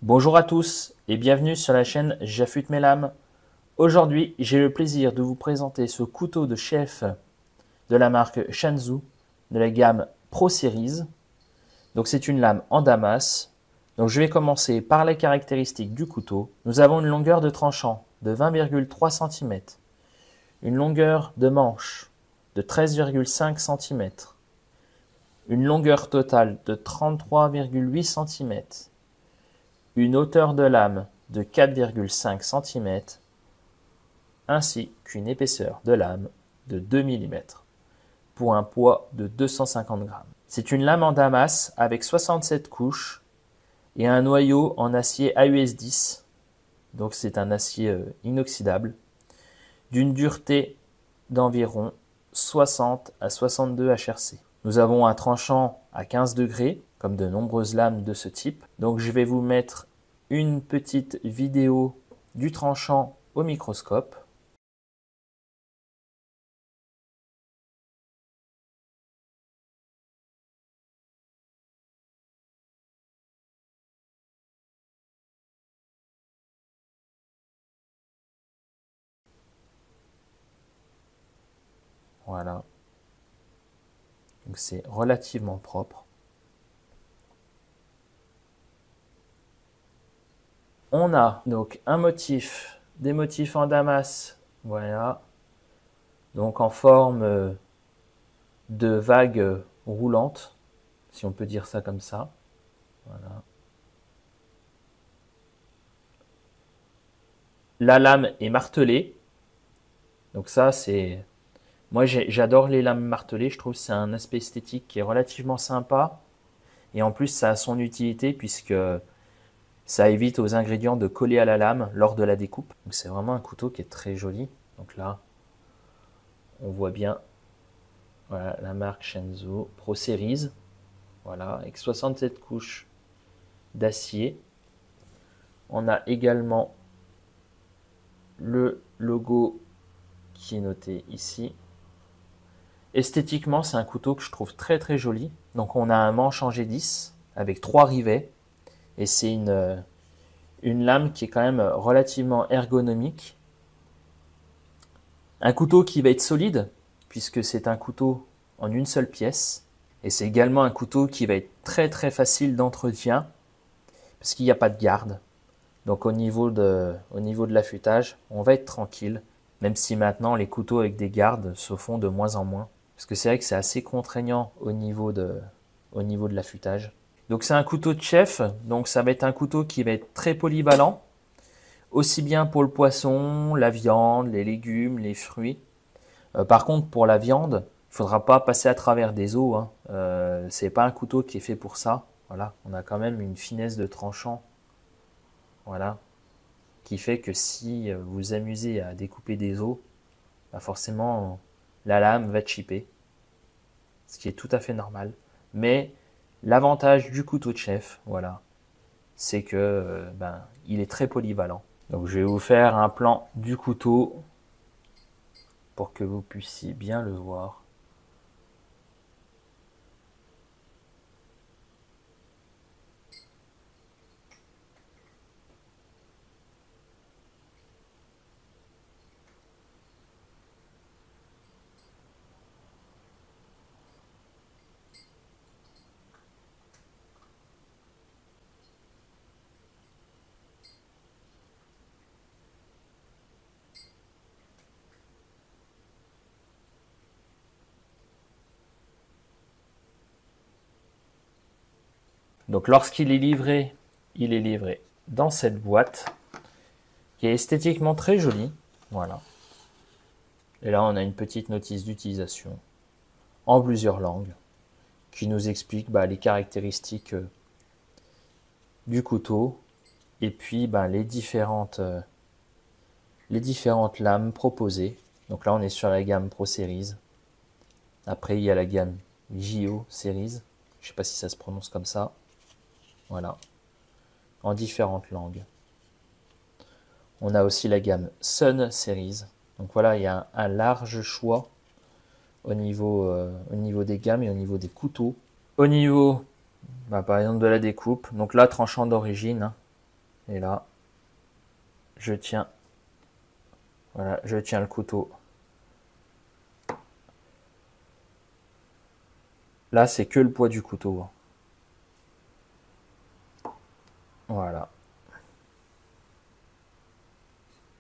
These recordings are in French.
Bonjour à tous et bienvenue sur la chaîne J'affûte mes lames. Aujourd'hui, j'ai le plaisir de vous présenter ce couteau de chef de la marque Shanzhou de la gamme Pro Series. Donc c'est une lame en damas. Donc je vais commencer par les caractéristiques du couteau. Nous avons une longueur de tranchant de 20,3 cm, une longueur de manche de 13,5 cm, une longueur totale de 33,8 cm, une hauteur de lame de 4,5 cm, ainsi qu'une épaisseur de lame de 2 mm, pour un poids de 250 g. C'est une lame en damas avec 67 couches et un noyau en acier AUS 10, donc c'est un acier inoxydable, d'une dureté d'environ 60 à 62 HRC. Nous avons un tranchant à 15 degrés, comme de nombreuses lames de ce type. Donc je vais vous mettre une petite vidéo du tranchant au microscope. Voilà. Donc c'est relativement propre. On a donc des motifs en damas, voilà, donc en forme de vague roulante, si on peut dire ça comme ça. Voilà. La lame est martelée, donc ça c'est... Moi j'adore les lames martelées, je trouve que c'est un aspect esthétique qui est relativement sympa, et en plus ça a son utilité puisque ça évite aux ingrédients de coller à la lame lors de la découpe. Donc c'est vraiment un couteau qui est très joli. Donc là, on voit bien, voilà, la marque Shanzhou Pro Series, voilà, avec 67 couches d'acier. On a également le logo qui est noté ici. Esthétiquement, c'est un couteau que je trouve très très joli. Donc on a un manche en G10 avec 3 rivets et c'est une lame qui est quand même relativement ergonomique. Un couteau qui va être solide puisque c'est un couteau en une seule pièce et c'est également un couteau qui va être très très facile d'entretien parce qu'il n'y a pas de garde. Donc au niveau de l'affûtage, on va être tranquille, même si maintenant les couteaux avec des gardes se font de moins en moins. Parce que c'est vrai que c'est assez contraignant au niveau de l'affûtage. Donc c'est un couteau de chef, donc ça va être un couteau qui va être très polyvalent, aussi bien pour le poisson, la viande, les légumes, les fruits. Par contre, pour la viande, il ne faudra pas passer à travers des os, hein. C'est pas un couteau qui est fait pour ça. Voilà, on a quand même une finesse de tranchant, voilà, qui fait que si vous vous amusez à découper des os, bah forcément la lame va chipper, ce qui est tout à fait normal. Mais l'avantage du couteau de chef, voilà, c'est que il est très polyvalent. Donc je vais vous faire un plan du couteau pour que vous puissiez bien le voir. Donc lorsqu'il est livré, il est livré dans cette boîte qui est esthétiquement très jolie. Voilà. Et là, on a une petite notice d'utilisation en plusieurs langues qui nous explique les caractéristiques du couteau et puis les différentes lames proposées. Donc là, on est sur la gamme Pro Series. Après, il y a la gamme JO Series. Je ne sais pas si ça se prononce comme ça. Voilà. En différentes langues. On a aussi la gamme Sun Series. Donc voilà, il y a un large choix au niveau des gammes et au niveau des couteaux. Au niveau, par exemple, de la découpe, donc là, tranchant d'origine, hein. Et là, je tiens, voilà, je tiens le couteau. Là, c'est que le poids du couteau. Voilà.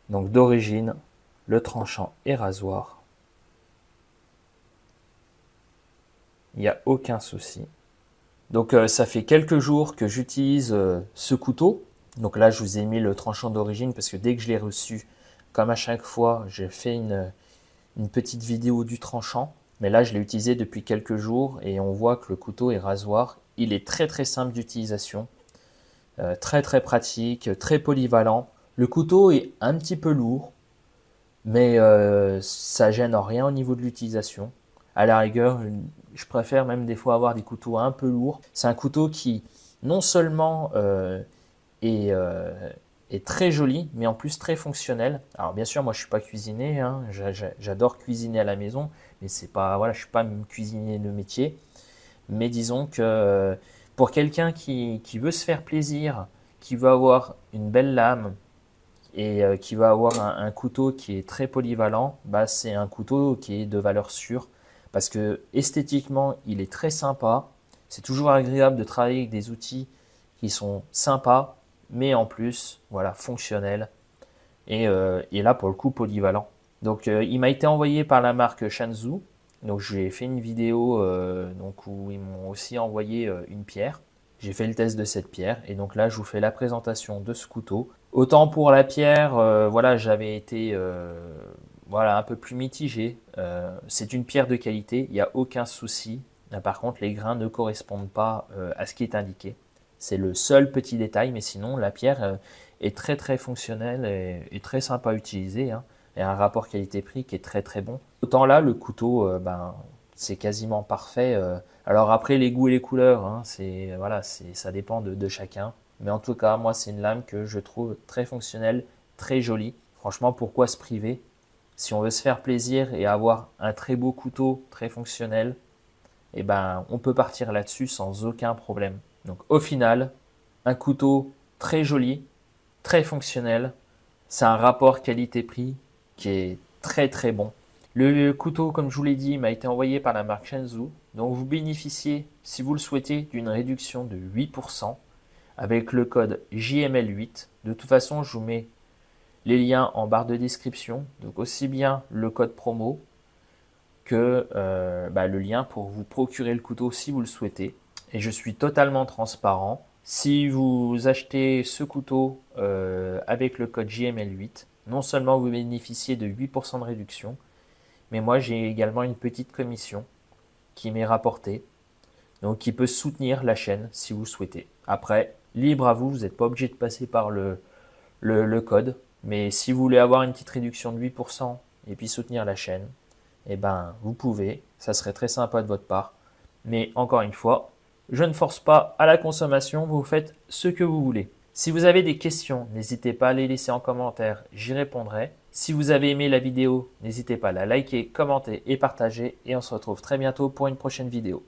Donc d'origine, le tranchant et rasoir. Il n'y a aucun souci. Donc ça fait quelques jours que j'utilise ce couteau. Donc là, je vous ai mis le tranchant d'origine parce que dès que je l'ai reçu, comme à chaque fois, j'ai fait une petite vidéo du tranchant. Mais là, je l'ai utilisé depuis quelques jours et on voit que le couteau et rasoir, il est très très simple d'utilisation. Très très pratique, très polyvalent. Le couteau est un petit peu lourd, mais ça gêne en rien au niveau de l'utilisation. À la rigueur, je préfère même des fois avoir des couteaux un peu lourds. C'est un couteau qui non seulement est, est très joli, mais en plus très fonctionnel. Alors bien sûr, moi je suis pas cuisinier, hein. J'adore cuisiner à la maison, mais c'est pas, voilà, je suis pas cuisinier de métier. Mais disons que pour quelqu'un qui veut se faire plaisir, qui veut avoir une belle lame, et qui va avoir un couteau qui est très polyvalent, bah, c'est un couteau qui est de valeur sûre parce que esthétiquement, il est très sympa. C'est toujours agréable de travailler avec des outils qui sont sympas, mais en plus, voilà, fonctionnels et là pour le coup polyvalent. Donc, il m'a été envoyé par la marque Shanzhou. Donc, j'ai fait une vidéo donc, où ils m'ont aussi envoyé une pierre. J'ai fait le test de cette pierre et donc là, je vous fais la présentation de ce couteau. Autant pour la pierre, voilà, j'avais été voilà, un peu plus mitigé. C'est une pierre de qualité, il n'y a aucun souci. Par contre, les grains ne correspondent pas à ce qui est indiqué. C'est le seul petit détail, mais sinon, la pierre est très très fonctionnelle et très sympa à utiliser, hein, et un rapport qualité-prix qui est très très bon. Autant là, le couteau, ben, c'est quasiment parfait. Alors après, les goûts et les couleurs, hein, voilà, ça dépend de chacun. Mais en tout cas, moi, c'est une lame que je trouve très fonctionnelle, très jolie. Franchement, pourquoi se priver? Si on veut se faire plaisir et avoir un très beau couteau, très fonctionnel, eh ben, on peut partir là-dessus sans aucun problème. Donc au final, un couteau très joli, très fonctionnel. C'est un rapport qualité-prix qui est très très bon. Le couteau, comme je vous l'ai dit, m'a été envoyé par la marque Shanzhou. Donc vous bénéficiez, si vous le souhaitez, d'une réduction de 8% avec le code JML8. De toute façon, je vous mets les liens en barre de description. Donc aussi bien le code promo que le lien pour vous procurer le couteau si vous le souhaitez. Et je suis totalement transparent. Si vous achetez ce couteau avec le code JML8, non seulement vous bénéficiez de 8% de réduction, mais moi j'ai également une petite commission qui m'est rapportée, donc qui peut soutenir la chaîne si vous souhaitez. Après, libre à vous, vous n'êtes pas obligé de passer par le code, mais si vous voulez avoir une petite réduction de 8% et puis soutenir la chaîne, eh ben vous pouvez, ça serait très sympa de votre part. Mais encore une fois, je ne force pas à la consommation, vous faites ce que vous voulez. Si vous avez des questions, n'hésitez pas à les laisser en commentaire, j'y répondrai. Si vous avez aimé la vidéo, n'hésitez pas à la liker, commenter et partager. Et on se retrouve très bientôt pour une prochaine vidéo.